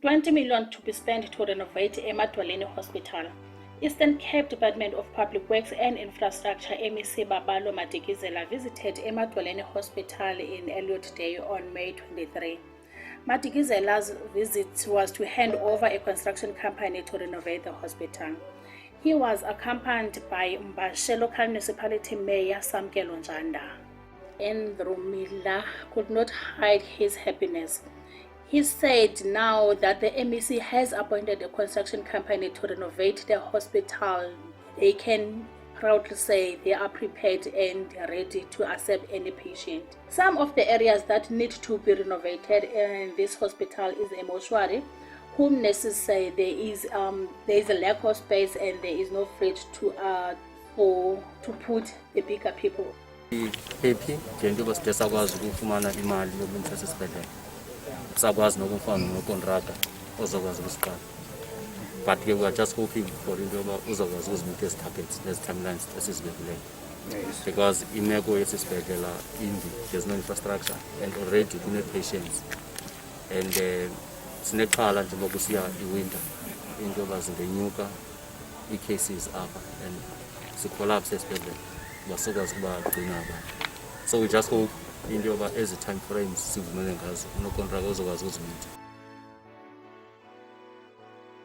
20 million to be spent to renovate Emadwaleni Hospital. Eastern Cape Department of Public Works and Infrastructure MEC Babalo Madikizela visited Emadwaleni Hospital in Elliot Day on May 23. Madikizela's visit was to hand over a construction company to renovate the hospital. He was accompanied by Mbashe Local Municipality Mayor Samkelo Njanda. Andrew Miller could not hide his happiness. He said now that the MEC has appointed a construction company to renovate the hospital, they can proudly say they are prepared and ready to accept any patient. Some of the areas that need to be renovated in this hospital is a mortuary, whom nurses say there is a lack of space and there is no fridge to put the bigger people. Happy njengoba side sakwazi ukufumana imali yokulungisa isibhedlela sakwazi nokufana nokontraka ozokwazi ukusiqala, but we are just hoping for into yoba uzokwazi ukuzimeet ezi targets nezi timelines esizibekileyo, because imeko yesisibhedlela imbi, there's no infrastructure and already kune-patients and sinexhala njengoba kusiya iwinter into yoba zingenyuka ii-cases apha and sicollapse esibhedlela basokwazi ukubagcina abantu. So we just hope into yoba ezi time frames sivumelene ngazo unokontraka uzokwazi ukuzimeet.